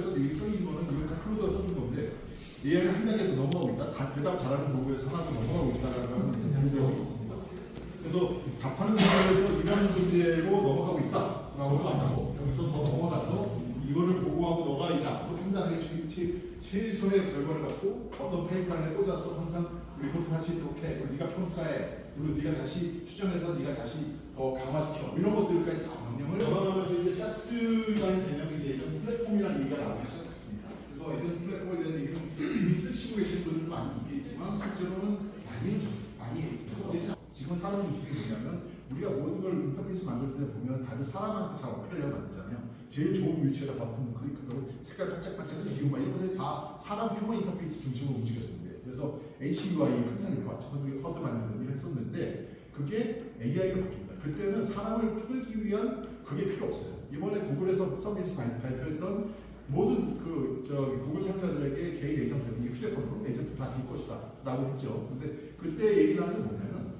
도구에서 여기 써있는 거는 이걸 다 클로드가 써준 건데 AI는 한 단계 더 넘어가고 있다. 다 대답 잘하는 도구에서 하나 더 넘어가고 있다라는 문제가 있습니다. 그래서 답하는 문제에서 이런 문제로 넘어가고 있다라고도 안 하고 여기서 더 넘어가서 이거를 보고하고 너가 이제 앞으로 판단하기 최소의 결과를 갖고 어떤 페이퍼에 꽂아서 항상 리포트를 할 수 있도록 해. 네가 평가해. 그리고 네가 다시 수정해서 네가 다시 더 강화시켜. 이런 것들까지 다 명령을 적어가면서 이제 SaaS라는 개념이 이제 이런 플랫폼이라는 얘기가 나오기 시작했습니다. 그래서 이제 플랫폼에 대한 얘기는 이미 쓰시고 계신 분들도 많이 있겠지만 실제로는 많이 해서 지금 사람의 느낌이 뭐냐면 우리가 모든 걸 인터페이스 만들 때 보면 다들 사람한테 잘 어필하려고 만들잖아요. 제일 좋은 위치에다 버튼 클릭하고 색깔 반짝반짝해서 기고 막 이런 것들이 다 사람 휴먼 인터페이스 중심으로 움직였었는데 그래서 HUI 항상 이렇게 왔죠. 허드 만드는 일을 했었는데 그게 AI로 바뀝니다. 그때는 사람을 끌기 위한 그게 필요 없어요. 이번에 구글에서 서비스 발표했던 모든 구글 사용자들에게 개인 에이전트, 이게 휴대폰으로 에이전트 다 줄 것이다 라고 했죠. 근데 그때 얘기를 하는 게 뭐냐면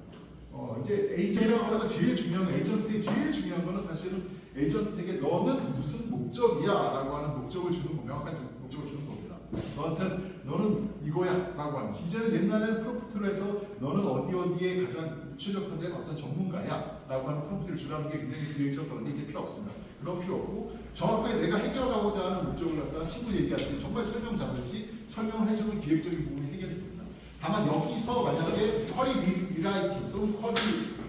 이제 에이전트라고 하다가 제일 중요한 거는 사실은 에이전트에게 너는 무슨 목적이야 라고 하는 목적을 주는 거, 명확한 목적을 주는 겁니다. 너는 이거야 라고 하는. 이제는 옛날에는 프롬프트로 해서 너는 어디에 가장 최적화된 어떤 전문가야 라고 하는 프롬프트를 주라는 게 굉장히 기획적이었는데 이제 필요 없습니다. 그런 필요 없고 정확하게 내가 해결하고자 하는 목적을 갖다가 친구 얘기할 때 정말 설명 잘하듯이 설명을 해주는 기획적인 부분이 해결이 됩니다. 다만 여기서 만약에 쿼리 리라이팅 또는 쿼리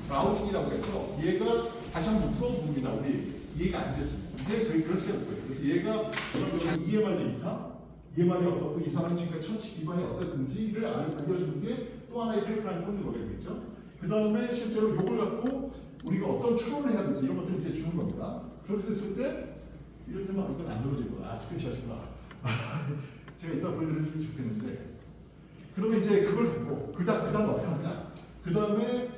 라우팅이라고 해서 얘가 다시 한번 물어봅니다. 우리 이해가 안 됐습니다. 이제 그렇게 해볼 거예요. 그래서 얘가 EMR 데이터, EMR이 어떻고 이 사람이 지금까지 처치 기반이 어땠는지를 알려주는 게 또 하나의 파이프라인 꽂는 거겠죠. 그 다음에 실제로 이걸 갖고 우리가 어떤 추론을 해야 될지 이런 것들을 이제 주는 겁니다. 그렇게 됐을 때 이를테면 이건 안 들어질 거야. 스크린샷이구나. 제가 이따 보여드렸으면 좋겠는데 그러면 이제 그걸 갖고 그 다음 어떻게 하느냐? 그 다음에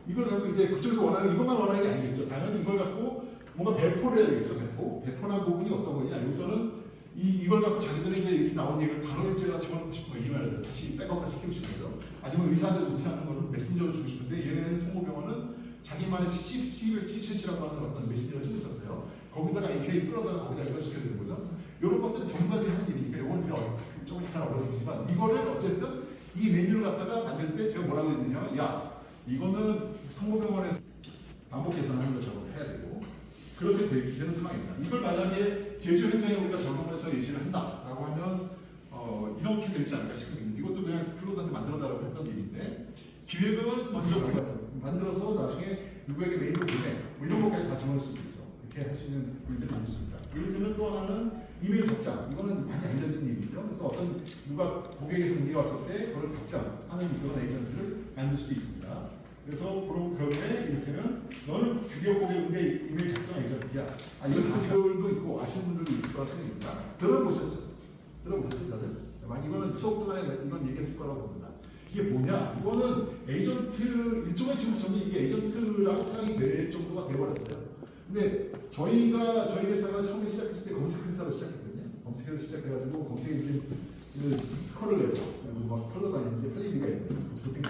이걸 갖고 이제 그쪽에서 원하는 이것만 원하는 게 아니겠죠. 당연히 이걸 갖고 뭔가 배포를 해야 되겠죠. 배포란 부분이 어떤 거냐? 여기서는 이걸 갖고 자기들에게 이렇게 나온 얘기를 간헐제가 집어넣고 싶은 거 이메일을 다시 백업까지 시키고 싶은 거죠. 아니면 의사한테 못하는 거는 메신저로 주고 싶은데 얘네는 성모병원은 자기만의 CC라고 하는 어떤 메신저를 쓰고 있었어요. 거기다가 API 끌어다가 거기다 이걸 시켜야 되는 거죠. 이런 것들은 전문가들이 하는 일이니까 이건 그냥 조금 약간 어려우지만 이거를 어쨌든 이 메뉴를 갖다가 만들 때 제가 뭐라고 했느냐? 야, 이거는 성모병원에서 반복 계산하는 것처럼 해야 되고 그렇게 되는 상황입니다. 이걸 만약에 제주 현장에 우리가 적용을 해서 예시를 한다라고 하면 이렇게 되지 않을까 싶거든요. 이것도 그냥 클로드한테 만들어달라고 했던 일인데 기획은 먼저 만들어서 나중에 누구에게 메일로 보내 이런 것까지 다 정할 수 있죠. 이렇게 할 수 있는 일들이 많이 있습니다. 예를 들면 또 하나는 이메일 답장. 이거는 많이 알려진 얘기죠. 그래서 어떤 누가 고객에서 문의가 왔을 때 그걸 답장하는 그런 에이전트를 만들 수도 있습니다. 그래서 그런 경우에 이렇게는 너는 드디어 고객인데 이메일 작성 에이전트야. 이건 아직도 있고 아시는 분들도 있을 거라 생각입니다. 들어보셨죠 다들? 이거는 수업 전에 이건 얘기했을 거라고 봅니다. 이게 뭐냐? 이거는 에이전트 일종의 지금 저는 이게 에이전트라고 생각이 될 정도가 되어버렸어요. 근데 저희 회사가 처음에 시작했을 때 검색 회사로 시작했거든요. 검색에서 시작해가지고 검색에 이제 컬을 내고 막 컬러 다니는데 할 일이가 있는데 고생했죠.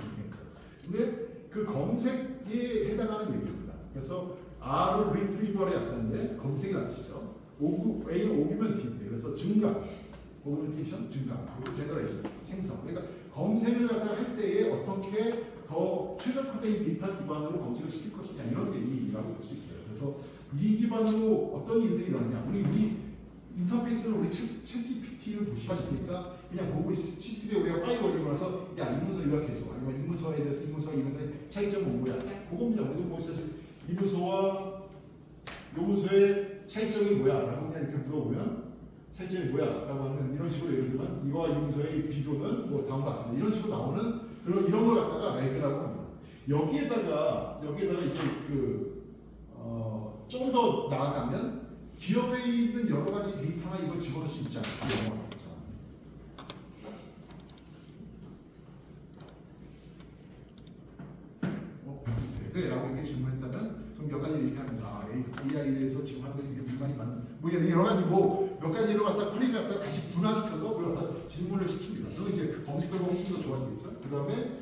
근데 그 검색에 해당하는 얘기입니다. 그래서 R은 retrieval의 약자인데 검색이라는 뜻이죠. A는 augment인데 그래서 증가, augmentation, 증가, 그리고 generation, 생성. 그러니까 검색을 갖다가 할 때에 어떻게 더 최적화된 데이터 기반으로 검색을 시킬 것이냐 이런 얘기라고 볼 수 있어요. 그래서 이 기반으로 어떤 일들이 일어나냐. 우리 인터페이스는 우리 챗GPT를 보시니까 그냥 보고 CPT에 우리가 파일 올리고 나서 야 이 문서 요약해줘. 아니면 이 문서에 대해서 이 문서의 차이점은 뭐야. 딱 그겁니다. 우리도 뭐 사실 이 문서와 이 문서의 차이점이 뭐야 라고 그냥 이렇게 물어보면 차이점이 뭐야 라고 하면 이런 식으로 예를 들면 이와 이 문서의 비교는 뭐 다음과 같습니다. 이런 식으로 나오는 이런 걸 갖다가 레그라고 합니다. 여기에다가 이제 좀 더 나아가면 기업에 있는 여러 가지 데이터가 이걸 집어넣을 수 있지 않을까 영어하겠죠. 네, 라고 이렇게 질문했다면 그럼 몇 가지 얘기합니다. AI에 대해서 지금 하는 것이 불만이 많은 여러 가지 몇 가지로 갖다 퀄리를 갖다 다시 분화시켜서 그걸 갖다 질문을 시킵니다. 그럼 이제 그 검색 결과가 훨씬 더 좋아지겠죠. 그 다음에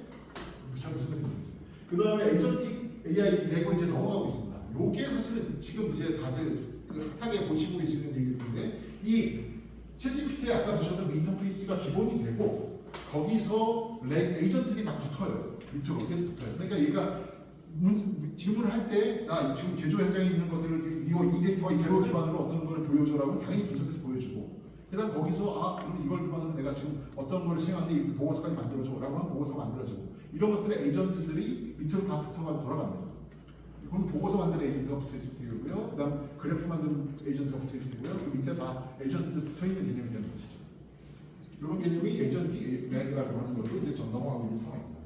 그 다음에 에이전틱 AI 레고 이제 넘어가고 있습니다. 요게 사실은 지금 이제 다들 핫하게 보시고 계시는 얘기일 텐데 이게 아까 보셨던 그 인터페이스가 기본이 되고 거기서 에이전트들이 막 붙어요. 밑으로 계속 붙어요. 그러니까 얘가 질문을 할 때 나 지금 제조 현장에 있는 것들을 이 데이터와 이대로 기반으로 어떤 걸 보여줘라고 당연히 분석해서 보여주고 그다음 거기서 그럼 이걸 기반으로 내가 지금 어떤 걸 수행하는데 보고서까지 만들어줘라고 하면 보고서가 만들어지고 이런 것들의 에이전트들이 밑으로 다 붙어가지고 돌아갑니다. 그럼 보고서 만드는 에이전트가 붙어있을 테고요. 그다음 그래프 만드는 에이전트가 붙어있을 테고요. 그 밑에 다 에이전트들 붙어있는 개념이 되는 것이죠. 이런 개념이 에이전트 렉이라고 하는 걸로 이제 전 넘어가고 있는 상황입니다.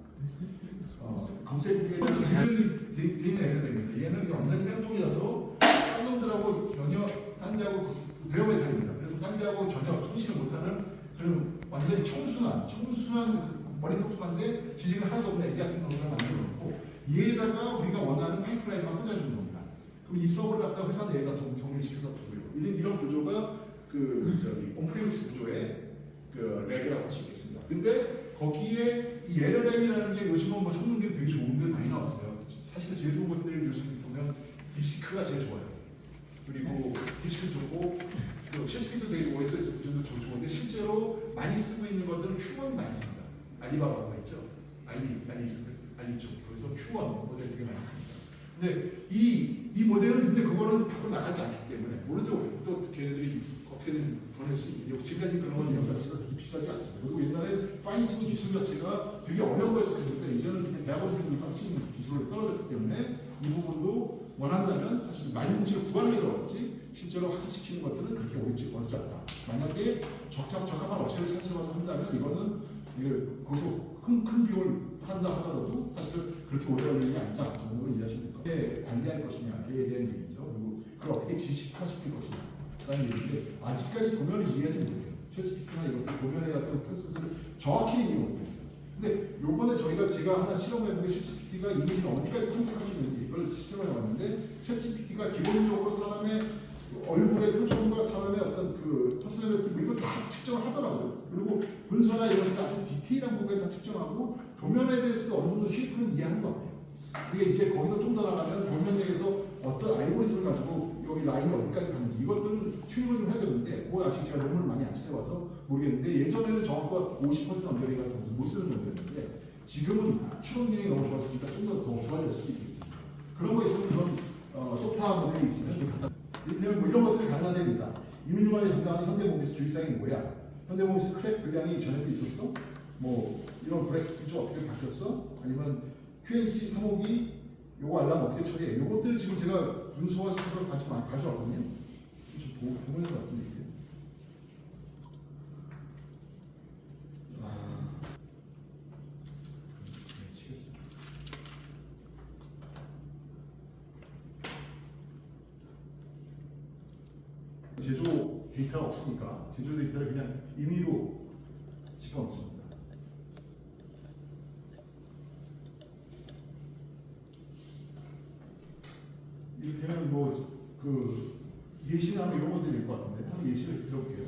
검색에 대한 제조율이 되는 에너지입니다. 얘는 완전히 깡통이라서 딴 놈들하고 전혀 딴 데하고 베어메탈입니다. 그래서 딴 데하고 전혀 통신을 못하는 그런 완전히 청순한 머리 똑똑한데 지식은 하나도 없는 애기 같은 놈을 만들어 놓고 얘에다가 우리가 원하는 파이프라인만 꽂아주는 겁니다. 그럼 이 서버를 갖다 회사 내에다 동일시켜서 두고요. 이런 구조가 온프리미스 구조의 그 렉이라고 할 수 있겠습니다. 근데 거기에 이 LLM이라는 게 요즘은 뭐 성능들이 되게 좋은 게 많이 나왔어요. 사실 제일 좋은 것들을 요즘 보면 딥시크가 제일 좋아요. 그리고 딥시크 좋고 그 챗GPT도 되게 OSS 구조도 좋은데 실제로 많이 쓰고 있는 것들은 Q1 많이 씁니다. 알리바바가 있죠. 알리익스프레스, 알리쪽. 그래서 Q1 모델 되게 많이 씁니다. 근데 이 모델은 근데 그거는 밖으로 나가지 않기 때문에 모르죠. 또 걔네들이 어떻게든 보낼 수 있는 지금까지 그런 건 자체가 그렇게 비싸지 않습니다. 그리고 옛날에 파인튜닝 기술 자체가 되게 어려운 걸 속했는데 이제는 그냥 대학원생들이 할 수 있는 기술로 떨어졌기 때문에 이 부분도 원한다면 사실 만용지를 구하는 게 더 어렵지 실제로 학습시키는 것들은 그렇게 어렵지 않다. 만약에 적합한 업체를 찾아서 한다면 이거는 거기서 큰 비용을 한다 하더라도 사실 그렇게 오래 걸리는 게 아니다 정도로 이해하시면 될 것 같아요. 어떻게 관리할 것이냐에 대한 얘기죠. 그리고 그걸 어떻게 지식화시킬 것이냐라는 얘기인데 아직까지 도면을 이해하지 못해요. 챗GPT나 이것들 도면에 어떤 프로세스를 정확히 이해 못해요. 근데 요번에 제가 하나 실험해보게 챗GPT가 이미지를 어디까지 컨트롤할 수 있는지 이걸 실험해봤는데 챗GPT가 기본적으로 사람의 얼굴의 표정과 사람의 어떤 그 퍼스널리티 이걸 다 측정을 하더라고요. 그리고 문서나 이런 것들 아주 디테일한 부분에 다 측정하고 도면에 대해서도 어느 정도 쉐이프는 이해하는 것 같아요. 그게 이제 거기서 좀 더 나가면 도면 내에서 어떤 알고리즘을 가지고 여기 라인이 어디까지 가는지 이것들은 튜닝을 좀 해야 되는데 그거 아직 제가 논문을 많이 안 찾아봐서 모르겠는데 예전에는 정확도가 50% 언저리라서 못 쓰는 정도였는데 지금은 추론 기능이 너무 좋았으니까 좀 더 좋아질 수도 있겠습니다. 그런 거 있으면 그런 소프트웨어 모델이 있으면 좀 갖다 이를테면 뭐 이런 것들이 가능하답니다. 이민주관이 담당하는 현대모비스 주의사항이 뭐야? 현대모비스 크랙 분량이 전에도 있었어? 뭐 이런 브레이크 피처 어떻게 바뀌었어? 아니면 QNC 3호기 요거 알람 어떻게 처리해? 요것들을 지금 제가 문서화시켜서 가져왔거든요. 좀 보면서 말씀드릴게요. 치겠습니다. 제조 데이터가 없으니까 제조 데이터를 그냥 임의로 집어넣습니다. 이를테면 그 예시나 이런 것들일 것 같은데 한번 예시를 들어볼게요.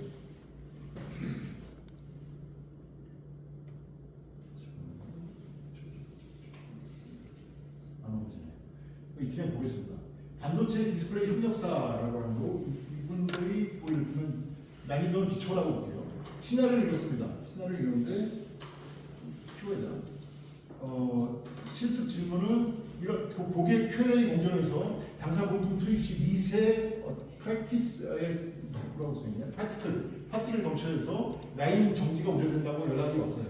안 나오잖아요. 이렇게 보겠습니다. 반도체 디스플레이 협력사라고 하는 거 이분들이 보여주는 난이도는 기초라고 볼게요. 신화를 읽었습니다. 신화를 읽었는데 표에다 실습 질문은 이런 고객 Q&A 공정에서 당사 부품 투입 시 미세 프랙티스에 뭐라고 써있냐? 파티클 검출해서 라인 정지가 우려된다고 연락이 왔어요.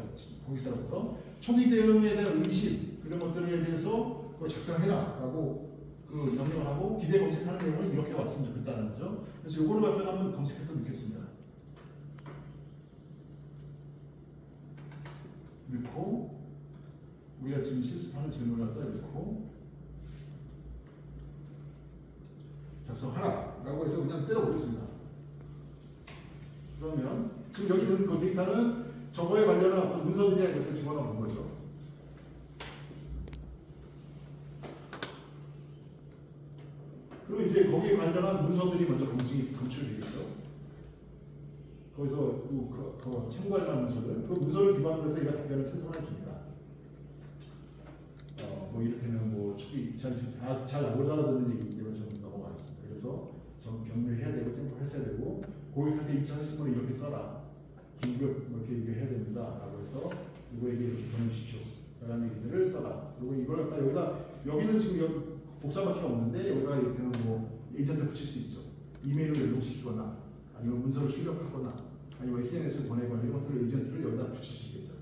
고객사로부터 초기 대응에 대한 의심 그런 것들에 대해서 작성해라라고 명령을 하고 기대 검색하는 내용은 이렇게 왔으면 좋겠다는 거죠. 그래서 요거를 갖다가 한번 검색해서 넣겠습니다. 넣고 우리가 지금 실습하는 질문을 갖다 넣고 작성하라 라고 해서 그냥 때려보겠습니다. 그러면 지금 여기 있는 그 데이터는 저거에 관련한 어떤 문서들이나 이렇게 집어넣은 거죠. 그리고 이제 거기에 관련한 문서들이 먼저 검출되겠죠. 거기서 참고할 만한 문서들, 그 문서를 기반으로 해서 얘가 답변을 생성해 줍니다. 뭐 이를테면 초기 잘 못 알아듣는 얘기이기 때문에 좀 넘어가겠습니다. 그래서 좀 격려해야 되고 샘플 했어야 되고 고객한테 2차 핵심문을 이렇게 써라. 긴급 뭐 이렇게 얘기를 해야 됩니다라고 해서 이거에게 이렇게 보내주십시오. 라는 얘기들을 써라. 그리고 이걸 딱 여기다 여기는 지금 여기 복사밖에 없는데 여기다 이렇게는 뭐 에이전트 붙일 수 있죠. 이메일로 연동시키거나 아니면 문서를 출력하거나 아니면 SNS를 보내거나 이런 것들을 에이전트를 여기다 붙일 수 있겠죠.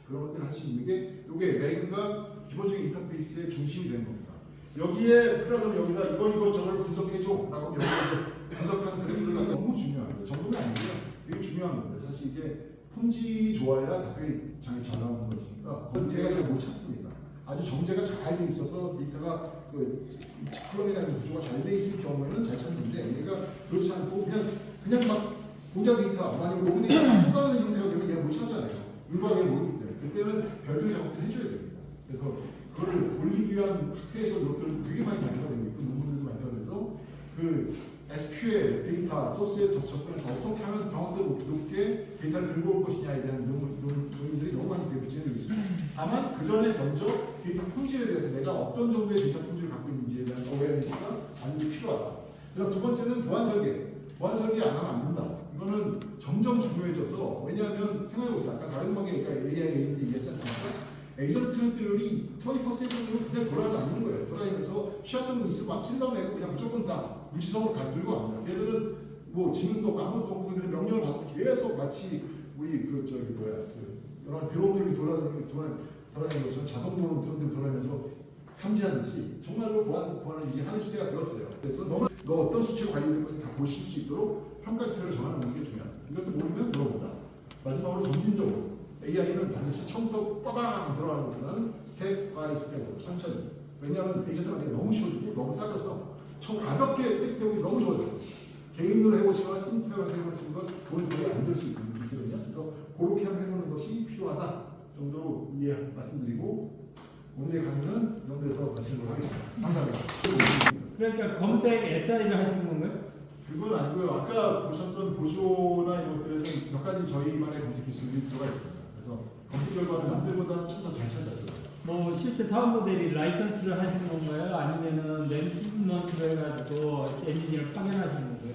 그런 것들을 할 수 있는 게 이게 레그가 기본적인 인터페이스의 중심이 되는 겁니다. 여기에 필요하다면 여기다 이거 저걸 분석해줘 라고 여기에 이제 분석하는 그래프를 갖다 너무 중요합니다. 정도는 아니고요. 되게 중요한 겁니다. 사실 이게 품질이 좋아야 답변이 잘 나오는 것이니까 그건 제가 잘 못 찾습니다. 아주 정제가 잘 돼 있어서 데이터가 컬럼이라는 구조가 잘 돼 있을 경우에는 잘 찾는데 얘가 그렇지 않고 그냥 막 공자 데이터 아니면 로그 데이터 똑같은 형태가 되면 얘가 못 찾아내요. 유일하게 모르기 때문에 그때는 별도의 작업을 해줘야 됩니다. 그래서 그걸 올리기 위한 학회에서 이것들을 되게 많이 만들어야 되고 있고 논문들도 만들어내서 그 SQL 데이터 소스에 접속해서 어떻게 하면 정확도를 높게 데이터를 긁어올 것이냐에 대한 논의들이 너무 많이 진행되고 있습니다. 다만 그 전에 먼저 데이터 품질에 대해서 내가 어떤 정도의 데이터 품질을 갖고 있는지에 대한 어웨어니스가 반드시 필요하다. 그다음 두 번째는 보안 설계. 보안 설계 안 하면 안 된다. 이거는 점점 중요해져서 왜냐하면 생각해보세요. 아까 다른방에 AI 에이전트 얘기했지 않습니까? 에이전트들이 24/7으로 그냥 돌아다니는 거예요. 돌아다니면서 취약점도 있으면 막 찔러내고 그냥 무조건 다 무지성으로 들고 갑니다. 얘들은 뭐 지능도 없고 아무것도 없고 그냥 명령을 받아서 계속 마치 우리 여러 드론들이 돌아다니는 것처럼 자동으로 드론들이 돌아다니면서 탐지하듯이 정말로 보안을 이제 하는 시대가 되었어요. 그래서 너 어떤 수치로 관리될 건지 다 보실 수 있도록 평가 지표를 정하는 게 중요하다. 이것도 모르면 물어본다. 마지막으로 점진적으로 AI는 반드시 처음부터 빠방 들어가는 것보다는 스텝 바이 스텝으로 천천히. 왜냐하면 에이전트가 너무 쉬워지고 너무 싸져서 가볍게 테스트해보기 너무 좋아졌어. 개인으로 해보시거나 팀 트랙을 해보시는 건 돈이 거의 안 들 수 있거든요. 그래서 그렇게 한번 해보는 것이 필요하다 정도로 말씀드리고 오늘의 강의는 이 정도에서 마치도록 하겠습니다. 감사합니다. 그러니까 검색 SI를 하시는 건가요? 그건 아니고요. 아까 보셨던 보조나 이런 것들에는 몇 가지 저희만의 검색 기술이 들어가 있습니다. 그래서 검색 결과는 남들보다 좀 더 잘 찾아줘요. 뭐 실제 사업 모델이 라이선스를 하시는 건가요? 아니면은 멘티넌스로 해가지고 엔지니어를 파견하시는 건가요?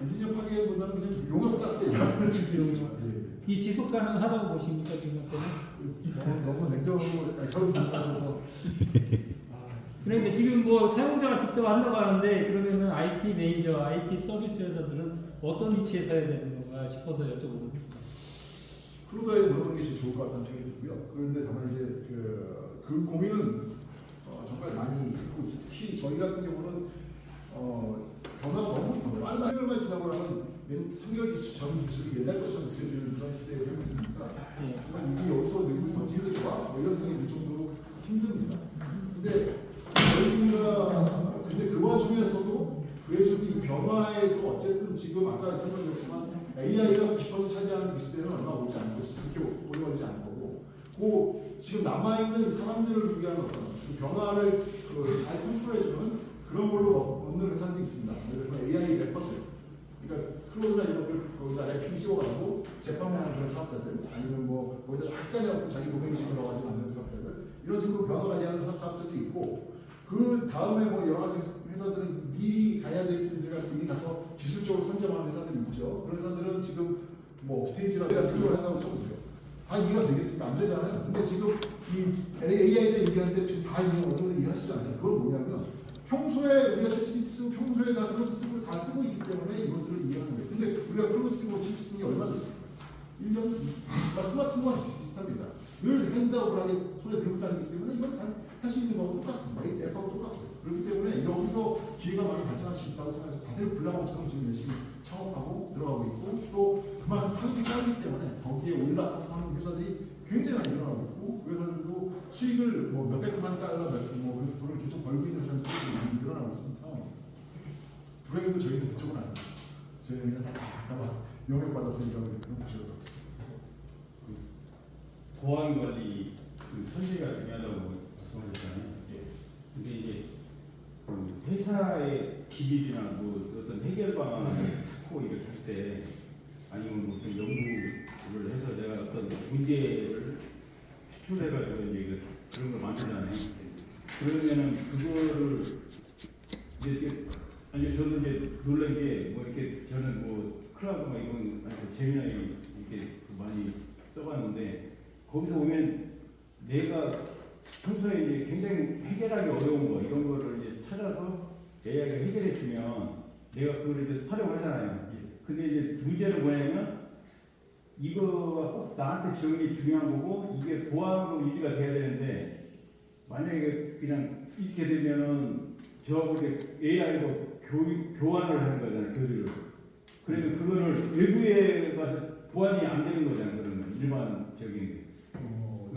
엔지니어 파괴보다는 그냥 용어를 따서 여러분들 준비했습니다. 이 지속 가능하다고 보십니까 지금 때는? 너무 냉정으로 결혼 하셔서. 그러니까 지금 뭐 사용자가 직접 한다고 하는데 그러면은 IT 매니저, IT 서비스 회사들은 어떤 위치에서 해야 되는 건가 싶어서 여쭤보거든요. 크루더에 물어보는 게 제일 좋을 것 같다는 생각이 들고요. 그런데 다만 이제 그 고민은 정말 많이 있고 특히 저희 같은 경우는 변화가 너무 빠르다. 3개월만 지나고 나면 3개월 전 기술이 옛날 것처럼 느껴지는 그런 시대에 살고 있으니까 정말 이게 여기서 내고 버티는 게 좋아? 뭐 이런 생각이 들 정도로 힘듭니다. 근데 저희가 근데 그 와중에서도 그래도 변화에서 어쨌든 지금 아까 설명드렸지만 AI가 90% 차지하는 그 시대는 얼마 오지 않을 것이 그렇게 오래 걸리지 않을 거고 그 지금 남아있는 사람들을 위한 어떤 그 변화를 잘 컨트롤해주는 그런 걸로 얻는 회사들이 있습니다. 예를 들면 AI 래퍼들 그러니까 클로드나 이런 것들 거기다 랩핑 씌워가지고 재판하는 그런 사업자들 아니면 뭐 거기다 약간의 자기 도메인식을 넣어가지고 만드는 사업자들 이런 식으로 변화 관리하는 사업자도 있고 그 다음에 뭐 여러 가지 회사들은 미리 가야 될 길들과 미리 가서 기술적으로 선점하는 회사들이 있죠. 그런 회사들은 지금 뭐 업스테이지라고 생각을 한다고 쳐보세요. 다 이해가 되겠습니까? 안 되잖아요. 근데 지금 이 AI에 대해 얘기할 때 지금 다 이해는 어느 정도 이해하시잖아요. 그건 뭐냐면 평소에 우리가 챗GPT 쓰고 평소에 다 클로드 쓰고 다 쓰고 있기 때문에 이것들을 이해하는 거예요. 근데 우리가 클로드 쓰고 챗GPT 쓰는 게 얼마 됐습니까? 1년? 스마트폰과 비슷합니다. 늘 핸드아웃하게 손에 들고 다니기 때문에 이건 다 할 수 있는 거하고 똑같습니다. 이 앱하고 똑같고요. 그렇기 때문에 여기서 기회가 많이 발생할 수 있다고 생각해서 다들 블라운처럼 지금 열심히 창업하고 들어가고 있고 또 그만큼 타격이 빠르기 때문에 거기에 올라가서 하는 회사들이 굉장히 많이 일어나고 있고 그 회사들도 수익을 뭐 몇백만 달러 뭐 돈을 계속 벌고 있는 회사들이 많이 늘어나고 있습니다. 불행해도 저희는 그쪽은 아닙니다. 저희는 그냥 다 영역받아서 일하고 있는 그런 구조로 하고 있습니다. 보안 관리 그 설계가 중요하다고 말씀하셨잖아요. 근데 이제 그 회사의 기밀이나 뭐 어떤 해결 방안을 찾고 이걸 할 때 아니면 뭐 어떤 연구를 해서 내가 어떤 문제를 추출해가지고 이제 그런 걸 만들잖아요. 그러면은 그거를 이제 아니 저도 이제 놀란 게 뭐 이렇게 저는 뭐 클라우드 막 이런 재미나게 이렇게 많이 써봤는데 거기서 보면 내가 평소에 이제 굉장히 해결하기 어려운 거 이런 거를 이제 찾아서 AI가 해결해 주면 내가 그걸 이제 활용하잖아요. 근데 이제 문제는 뭐냐면 이거가 꼭 나한테 지원이 게 중요한 거고 이게 보안으로 유지가 돼야 되는데 만약에 그냥 이렇게 되면은 저하고 AI로 교환을 하는 거잖아요. 교류를. 그러면 그거를 외부에 가서 보안이 안 되는 거잖아요. 그러면 일반적인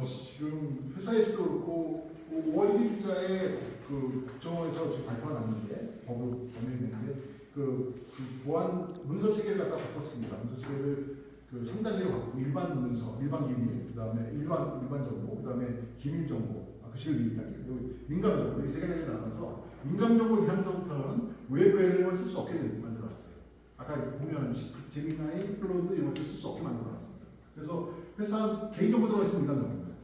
지금 회사에서도 그렇고 월일자의 그 국정원에서 지금 발표가 났는데 법으로 정해졌는데 그 보안 문서 체계를 갖다 바꿨습니다. 문서 체계를 그 3단계로 바꾸고 일반 문서, 일반 기밀, 그다음에 일반 정보, 그다음에 기밀 정보, 그 식을 민감 정보 이 세 개를 나눠서 민감 정보 이상서부터는 외부 LLM을 쓸 수 없게 만들어놨어요. 아까 보면 제미나이, 클로드 이런 것들 쓸 수 없게 만들어놨습니다. 그래서 회사 개인정보 들어가 있으면 민감 정보입니다.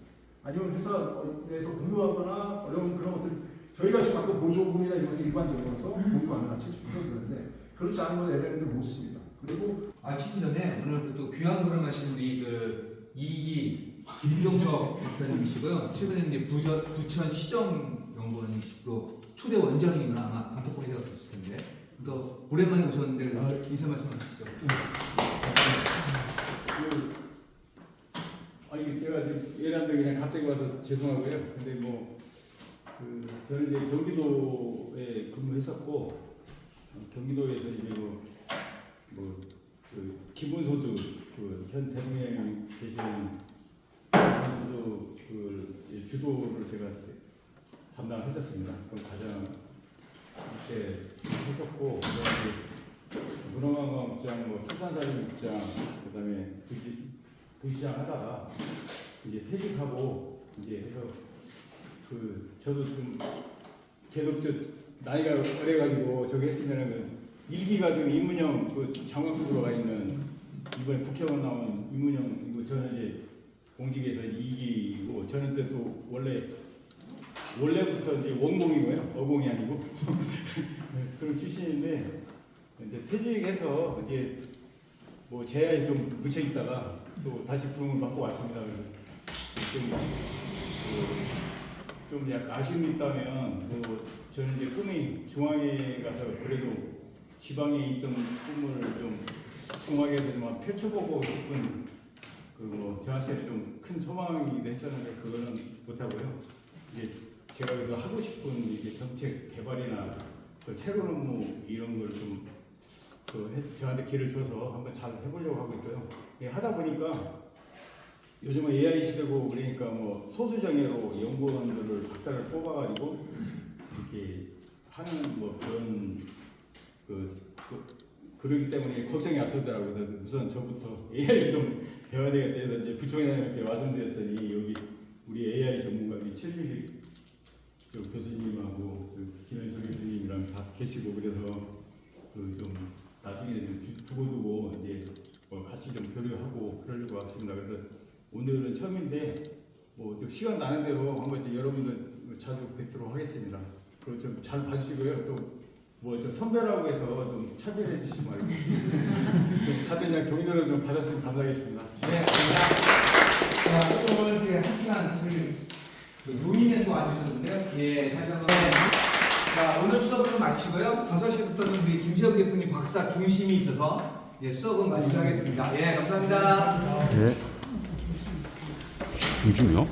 아니면 회사 내에서 공유하거나 어려운 그런 것들 저희가 지금 아까 보조금이나 이런 게 일반적으로서 공유 가능한 70%인데 그렇지 않은 건 LLM들 못 씁니다. 그리고 치기 전에 오늘 또 귀한 걸음하신 우리 그 이기 김종석 박사님이시고요. 최근에 이제 부천 시정연구원이시고 초대 원장님은 아마 방통poli에서 봤을 텐데 또 오랜만에 오셨는데 인사 말씀하시죠. 아니 제가 지금 예란도 그냥 갑자기 와서 죄송하고요. 근데 저는 이제 경기도에 근무했었고 경기도에서 이제 그 기본소득 현 대통령이 계시는 기본소득 주도를 제가 담당했었습니다. 그럼 가장 이때 했었고 문화관광국장, 출산사진국장, 그다음에 도시장 하다가 이제 퇴직하고 이제 해서 저도 좀 계속 나이가 어려가지고 저기 했으면은 일기가 좀 이문영 장관급으로 가 있는 이번에 국회의원 나온 이문영 이거 저는 이제 공직에서 2기고 저는 또 원래부터 이제 원공이고요 어공이 아니고 그런 출신인데 이제 퇴직해서 이제 제야에 좀 묻혀 있다가 또 다시 부름을 받고 왔습니다. 좀 약간 아쉬움이 있다면 저는 이제 꿈이 중앙에 가서 그래도 지방에 있던 꿈을 좀 중앙에서 좀 펼쳐보고 싶은 저한테는 좀 큰 소망이기도 했었는데 그거는 못하고요. 이제 제가 그래도 하고 싶은 이제 정책 개발이나 새로운 업무 이런 걸 좀 저한테 길을 줘서 한번 잘 해보려고 하고 있고요. 하다 보니까 요즘은 AI 시대고 그러니까 소수정예로 연구원들을 박사를 뽑아가지고 이렇게 하는 그러기 때문에 걱정이 앞서더라고요. 그래서 우선 저부터 AI 좀 배워야 되겠다 해서 이제 부총회장한테 말씀드렸더니 여기 우리 AI 전문가 최준식 교수님하고 김현수 교수님이랑 다 계시고 그래서 좀 나중에 좀 두고두고 이제 같이 좀 교류하고 그러려고 왔습니다. 그래서 오늘은 처음인데 또 시간 나는 대로 한번 이제 여러분들 자주 뵙도록 하겠습니다. 그리고 좀 잘 봐주시고요. 또 저 선배라고 해서 좀 차별해 주시지 말고 좀 다들 그냥 경의도를 좀 받았으면 감사하겠습니다. 네, 감사합니다. 자, 오늘 이제 1시간 저희 루인에서 와주셨는데요. 예, 다시 한번. 자, 오늘 수업을 마치고요. 5시부터는 우리 김세혁 대표님 박사 중심이 있어서 수업은 마치도록 하겠습니다. 예, 감사합니다. 네. 중심이요?